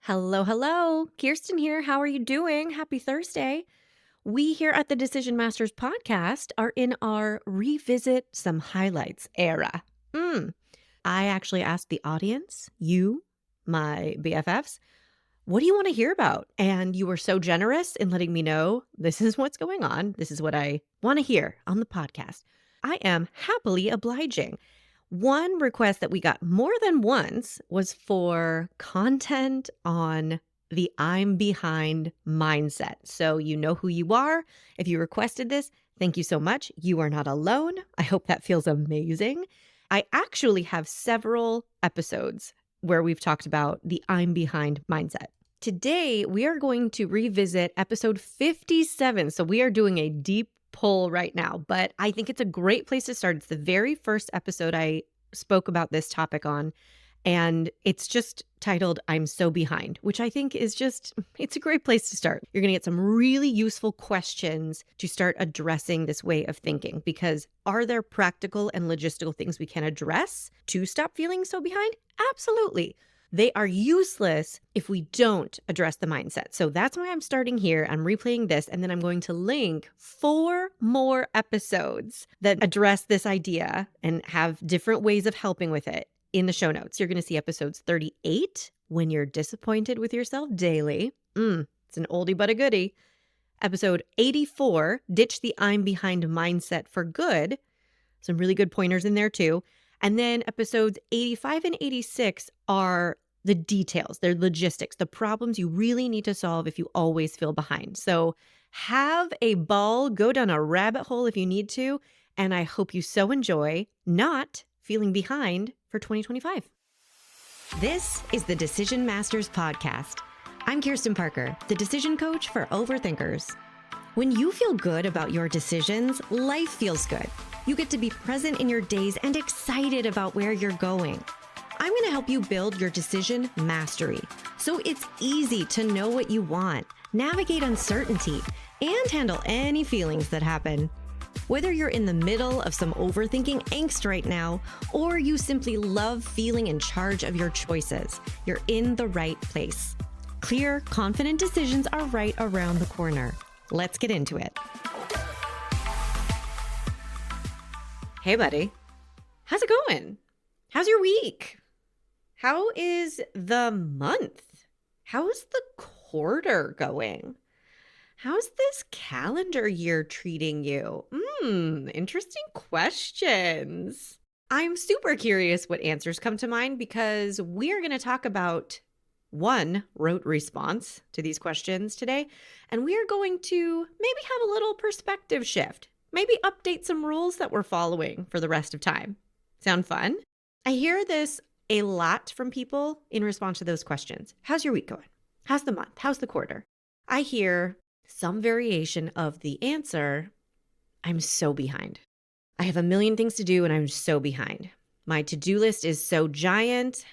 Hello, hello. Kirsten here. How are you doing? Happy Thursday. We here at the Decision Masters podcast are in our revisit some highlights era. I actually asked the audience, you, my BFFs, what do you want to hear about? And you were so generous in letting me know this is what's going on. This is what I want to hear on the podcast. I am happily obliging. One request that we got more than once was for content on the I'm behind mindset. So you know who you are. If you requested this, thank you so much. You are not alone. I hope that feels amazing. I actually have several episodes where we've talked about the I'm behind mindset. Today, we are going to revisit episode 57. So we are doing a deep pull right now, but I think it's a great place to start. It's the very first episode I spoke about this topic on, and it's just titled I'm So Behind, which I think is it's a great place to start. You're going to get some really useful questions to start addressing this way of thinking, because are there practical and logistical things we can address to stop feeling so behind? Absolutely. They are useless if we don't address the mindset. So that's why I'm starting here. I'm replaying this, and then I'm going to link 4 more episodes that address this idea and have different ways of helping with it in the show notes. You're going to see episodes 38, When You're Disappointed with Yourself Daily. It's an oldie but a goodie. Episode 84, Ditch the I'm Behind Mindset for Good. Some really good pointers in there too. And then episodes 85 and 86 are the details, they're logistics, the problems you really need to solve if you always feel behind. So have a ball, go down a rabbit hole if you need to, and I hope you so enjoy not feeling behind for 2025. This is the Decision Masters podcast. I'm Kirsten Parker, the decision coach for overthinkers. When you feel good about your decisions, life feels good. You get to be present in your days and excited about where you're going. I'm going to help you build your decision mastery so it's easy to know what you want, navigate uncertainty, and handle any feelings that happen. Whether you're in the middle of some overthinking angst right now, or you simply love feeling in charge of your choices, you're in the right place. Clear, confident decisions are right around the corner. Let's get into it. Hey, buddy. How's it going? How's your week? How is the month? How's the quarter going? How's this calendar year treating you? Interesting questions. I'm super curious what answers come to mind, because we're going to talk about one rote response to these questions today, and we are going to maybe have a little perspective shift, maybe update some rules that we're following for the rest of time. Sound fun? I hear this a lot from people in response to those questions. How's your week going? How's the month? How's the quarter? I hear some variation of the answer, I'm so behind. I have a million things to do and I'm so behind. My to-do list is so giant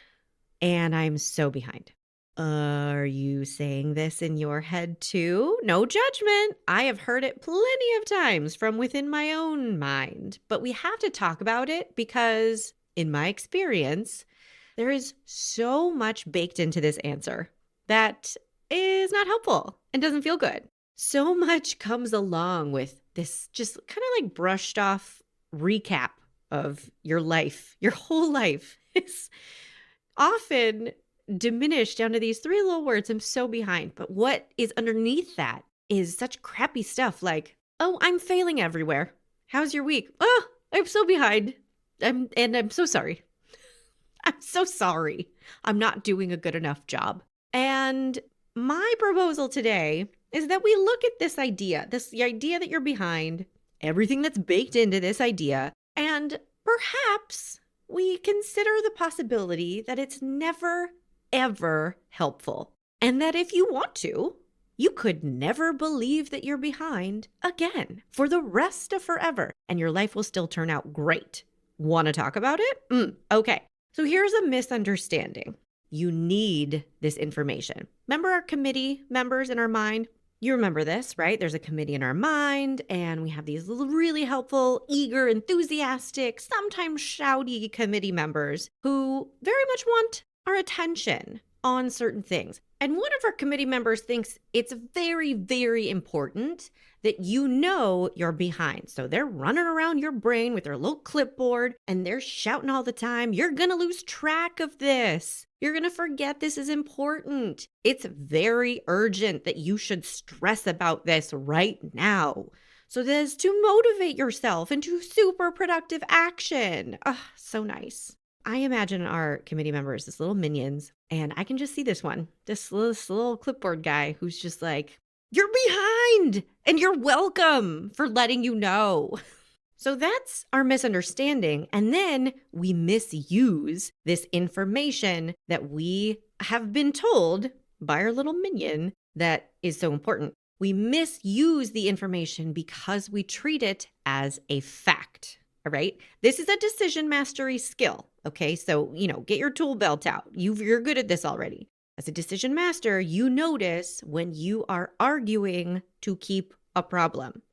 and I'm so behind. Are you saying this in your head too? No judgment. I have heard it plenty of times from within my own mind, but we have to talk about it because, in my experience, there is so much baked into this answer that is not helpful and doesn't feel good. So much comes along with this just kind of like brushed off recap of your life. Your whole life is often diminished down to these 3 little words, I'm so behind. But what is underneath that is such crappy stuff like, oh, I'm failing everywhere. How's your week? Oh, I'm so behind. I'm so sorry. I'm so sorry. I'm not doing a good enough job. And my proposal today is that we look at the idea that you're behind, everything that's baked into this idea, and perhaps we consider the possibility that it's never, ever helpful. And that if you want to, you could never believe that you're behind again for the rest of forever, and your life will still turn out great. Want to talk about it? Okay. So here's a misunderstanding. You need this information. Remember our committee members in our mind? You remember this, right? There's a committee in our mind, and we have these really helpful, eager, enthusiastic, sometimes shouty committee members who very much want our attention. on certain things. And one of our committee members thinks it's very, very important that you know you're behind. So they're running around your brain with their little clipboard and they're shouting all the time, you're going to lose track of this. You're going to forget this is important. It's very urgent that you should stress about this right now. So this to motivate yourself into super productive action. Oh, so nice. I imagine our committee members, this little minions, and I can just see this one, this little clipboard guy who's just like, you're behind and you're welcome for letting you know. So that's our misunderstanding. And then we misuse this information that we have been told by our little minion that is so important. We misuse the information because we treat it as a fact. All right. This is a decision mastery skill. Okay. So, get your tool belt out. You're good at this already. As a decision master, you notice when you are arguing to keep a problem,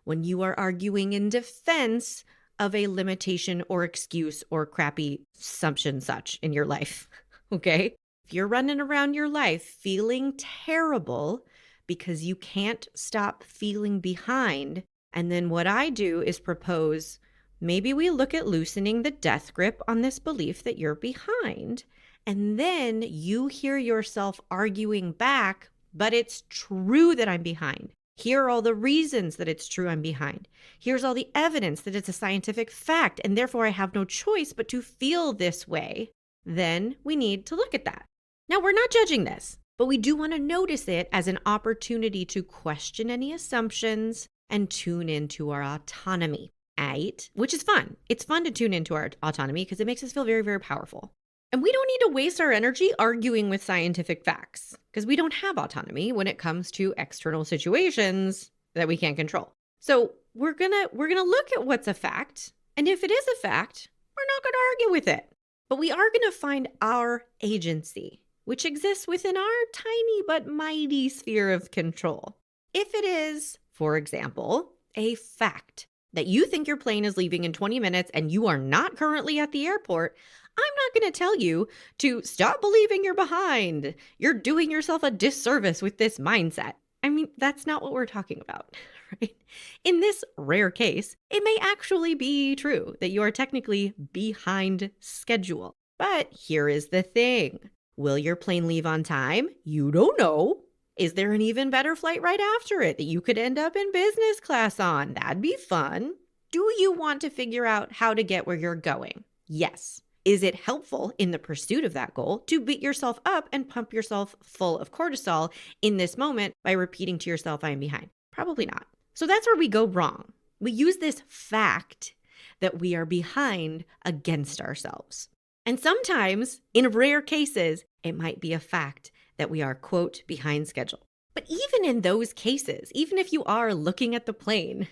when you are arguing in defense of a limitation or excuse or crappy assumption such in your life. Okay. If you're running around your life feeling terrible because you can't stop feeling behind, and then what I do is propose, maybe we look at loosening the death grip on this belief that you're behind. And then you hear yourself arguing back, but it's true that I'm behind. Here are all the reasons that it's true I'm behind. Here's all the evidence that it's a scientific fact, and therefore I have no choice but to feel this way. Then we need to look at that. Now, we're not judging this, but we do want to notice it as an opportunity to question any assumptions and tune into our autonomy. Right? Which is fun. It's fun to tune into our autonomy because it makes us feel very, very powerful. And we don't need to waste our energy arguing with scientific facts because we don't have autonomy when it comes to external situations that we can't control. So we're gonna look at what's a fact. And if it is a fact, we're not going to argue with it. But we are going to find our agency, which exists within our tiny but mighty sphere of control. If it is, for example, a fact that you think your plane is leaving in 20 minutes and you are not currently at the airport, I'm not going to tell you to stop believing you're behind. You're doing yourself a disservice with this mindset. I mean, that's not what we're talking about, right? In this rare case, it may actually be true that you are technically behind schedule. But here is the thing. Will your plane leave on time? You don't know. Is there an even better flight right after it that you could end up in business class on? That'd be fun. Do you want to figure out how to get where you're going? Yes. Is it helpful in the pursuit of that goal to beat yourself up and pump yourself full of cortisol in this moment by repeating to yourself, I am behind? Probably not. So that's where we go wrong. We use this fact that we are behind against ourselves. And sometimes, in rare cases, it might be a fact that we are, quote, behind schedule. But even in those cases, even if you are looking at the plane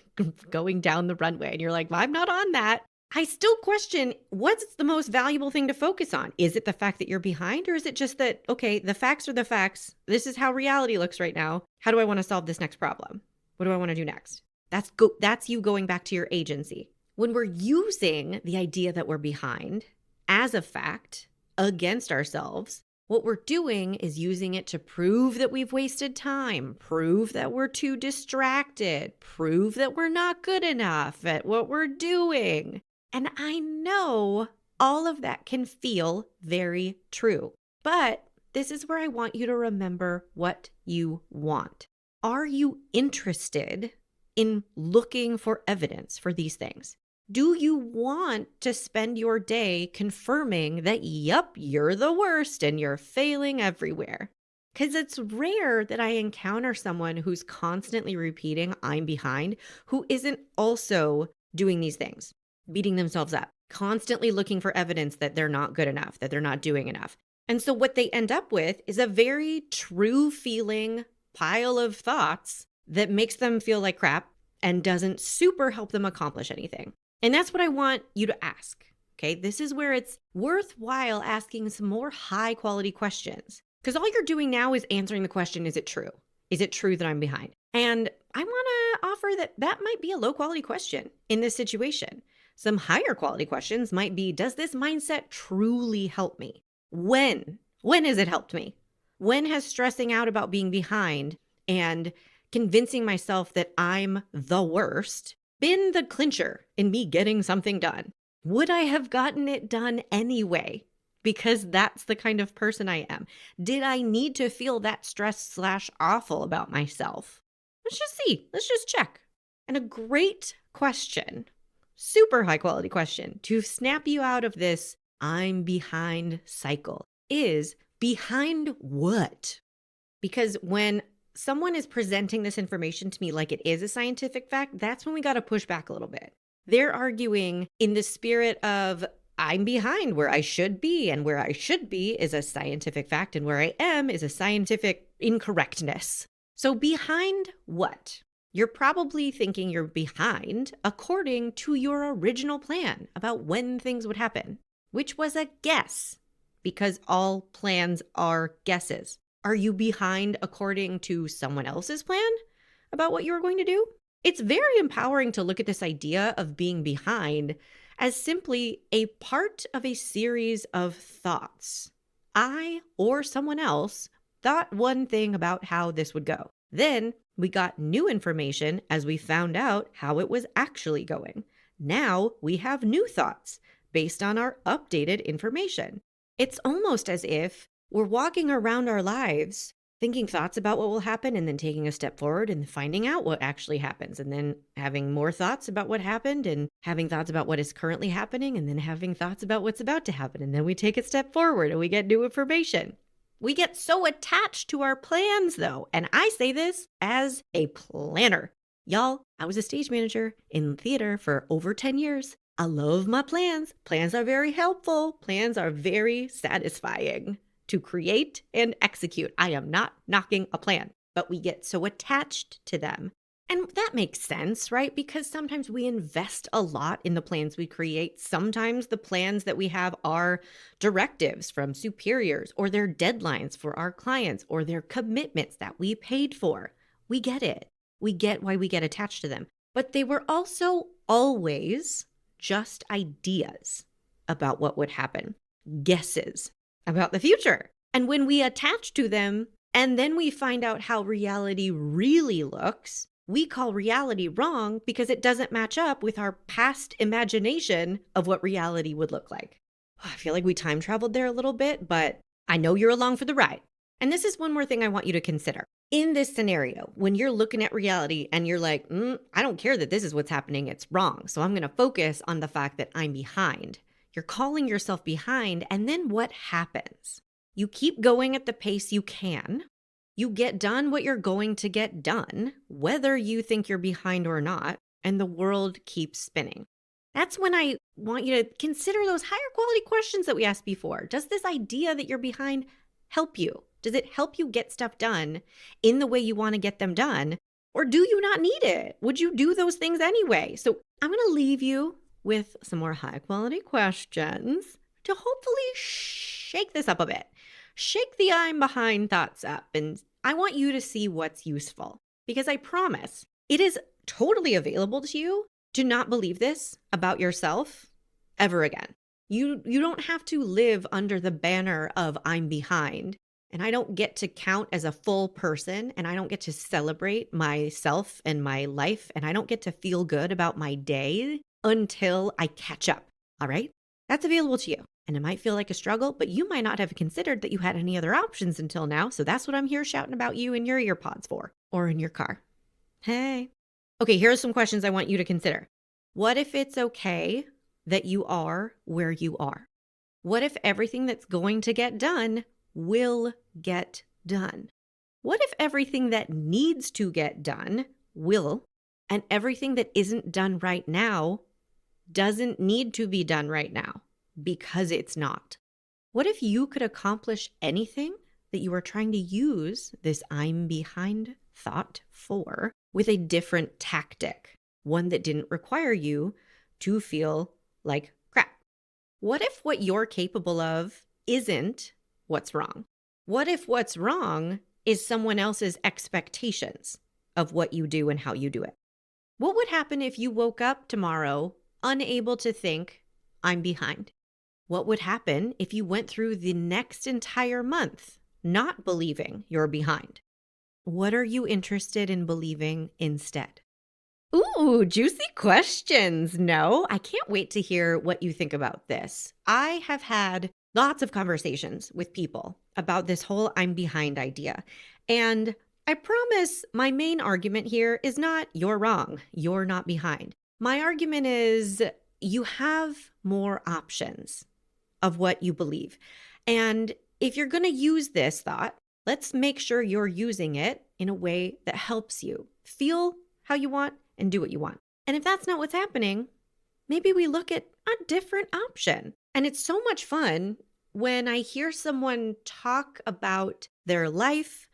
going down the runway and you're like, well, I'm not on that, I still question what's the most valuable thing to focus on. Is it the fact that you're behind, or is it just that, okay, the facts are the facts. This is how reality looks right now. How do I want to solve this next problem? What do I want to do next? That's you going back to your agency. When we're using the idea that we're behind as a fact against ourselves, what we're doing is using it to prove that we've wasted time, prove that we're too distracted, prove that we're not good enough at what we're doing. And I know all of that can feel very true, but this is where I want you to remember what you want. Are you interested in looking for evidence for these things? Do you want to spend your day confirming that, yup, you're the worst and you're failing everywhere? Because it's rare that I encounter someone who's constantly repeating, I'm behind, who isn't also doing these things, beating themselves up, constantly looking for evidence that they're not good enough, that they're not doing enough. And so what they end up with is a very true feeling pile of thoughts that makes them feel like crap and doesn't super help them accomplish anything. And that's what I want you to ask, okay? This is where it's worthwhile asking some more high quality questions, because all you're doing now is answering the question, is it true? Is it true that I'm behind? And I want to offer that might be a low quality question in this situation. Some higher quality questions might be, does this mindset truly help me? When When has it helped me? When has stressing out about being behind and convincing myself that I'm the worst been the clincher in me getting something done? Would I have gotten it done anyway? Because that's the kind of person I am. Did I need to feel that stress/awful about myself? Let's just see. Let's just check. And a great question, super high quality question to snap you out of this I'm behind cycle is behind what? Because when someone is presenting this information to me like it is a scientific fact, that's when we got to push back a little bit. They're arguing in the spirit of I'm behind where I should be, and where I should be is a scientific fact, and where I am is a scientific incorrectness. So behind what? You're probably thinking you're behind according to your original plan about when things would happen, which was a guess because all plans are guesses. Are you behind according to someone else's plan about what you were going to do? It's very empowering to look at this idea of being behind as simply a part of a series of thoughts. I or someone else thought one thing about how this would go. Then we got new information as we found out how it was actually going. Now we have new thoughts based on our updated information. It's almost as if we're walking around our lives thinking thoughts about what will happen and then taking a step forward and finding out what actually happens, and then having more thoughts about what happened and having thoughts about what is currently happening and then having thoughts about what's about to happen. And then we take a step forward and we get new information. We get so attached to our plans though. And I say this as a planner. Y'all, I was a stage manager in theater for over 10 years. I love my plans. Plans are very helpful. Plans are very satisfying to create and execute. I am not knocking a plan, but we get so attached to them. And that makes sense, right? Because sometimes we invest a lot in the plans we create. Sometimes the plans that we have are directives from superiors, or they're deadlines for our clients, or they're commitments that we paid for. We get it. We get why we get attached to them. But they were also always just ideas about what would happen, guesses about the future. And when we attach to them and then we find out how reality really looks, we call reality wrong because it doesn't match up with our past imagination of what reality would look like. I feel like we time traveled there a little bit, but I know you're along for the ride. And this is one more thing I want you to consider. In this scenario, when you're looking at reality and you're like, I don't care that this is what's happening, it's wrong. So I'm going to focus on the fact that I'm behind. You're calling yourself behind, and then what happens? You keep going at the pace you can. You get done what you're going to get done, whether you think you're behind or not, and the world keeps spinning. That's when I want you to consider those higher quality questions that we asked before. Does this idea that you're behind help you? Does it help you get stuff done in the way you want to get them done? Or do you not need it? Would you do those things anyway? So I'm going to leave you with some more high quality questions to hopefully shake this up a bit. Shake the I'm behind thoughts up. And I want you to see what's useful, because I promise it is totally available to you to not believe this about yourself ever again. You don't have to live under the banner of I'm behind. And I don't get to count as a full person, and I don't get to celebrate myself and my life, and I don't get to feel good about my day until I catch up. All right? That's available to you. And it might feel like a struggle, but you might not have considered that you had any other options until now. So that's what I'm here shouting about you in your ear pods for, or in your car. Hey. Okay, here are some questions I want you to consider. What if it's okay that you are where you are? What if everything that's going to get done will get done? What if everything that needs to get done will, and everything that isn't done right now doesn't need to be done right now because it's not? What if you could accomplish anything that you are trying to use this I'm behind thought for with a different tactic, one that didn't require you to feel like crap? What if what you're capable of isn't what's wrong? What if what's wrong is someone else's expectations of what you do and how you do it? What would happen if you woke up tomorrow unable to think, I'm behind? What would happen if you went through the next entire month not believing you're behind? What are you interested in believing instead? Ooh, juicy questions. No, I can't wait to hear what you think about this. I have had lots of conversations with people about this whole I'm behind idea. And I promise my main argument here is not you're wrong, you're not behind. My argument is you have more options of what you believe. And if you're going to use this thought, let's make sure you're using it in a way that helps you feel how you want and do what you want. And if that's not what's happening, maybe we look at a different option. And it's so much fun when I hear someone talk about their life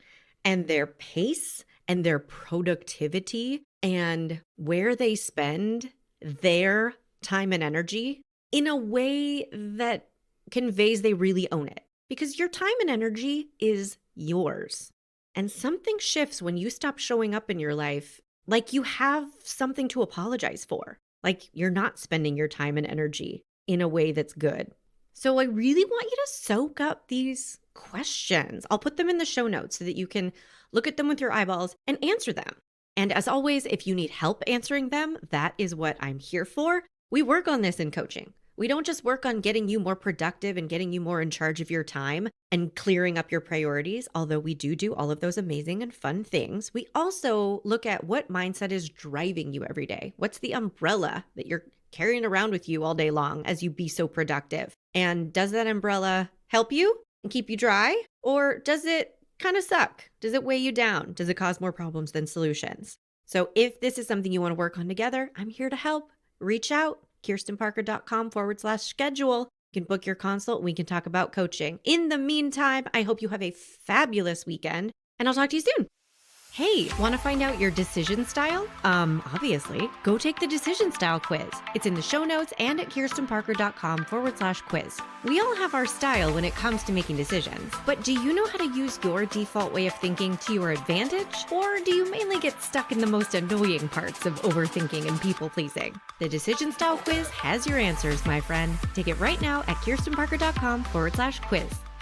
and their pace and their productivity and where they spend their time and energy in a way that conveys they really own it. Because your time and energy is yours. And something shifts when you stop showing up in your life like you have something to apologize for, like you're not spending your time and energy in a way that's good. So I really want you to soak up these questions. I'll put them in the show notes so that you can look at them with your eyeballs and answer them. And as always, if you need help answering them, that is what I'm here for. We work on this in coaching. We don't just work on getting you more productive and getting you more in charge of your time and clearing up your priorities, although we do all of those amazing and fun things. We also look at what mindset is driving you every day. What's the umbrella that you're carrying around with you all day long as you be so productive? And does that umbrella help you and keep you dry? Or does it kind of suck? Does it weigh you down? Does it cause more problems than solutions? So if this is something you want to work on together, I'm here to help. Reach out. KirstenParker.com/schedule. You can book your consult. We can talk about coaching. In the meantime, I hope you have a fabulous weekend, and I'll talk to you soon. Hey, want to find out your decision style? Obviously, go take the decision style quiz. It's in the show notes and at KirstenParker.com/quiz. We all have our style when it comes to making decisions, but do you know how to use your default way of thinking to your advantage? Or do you mainly get stuck in the most annoying parts of overthinking and people pleasing? The decision style quiz has your answers, my friend. Take it right now at KirstenParker.com/quiz.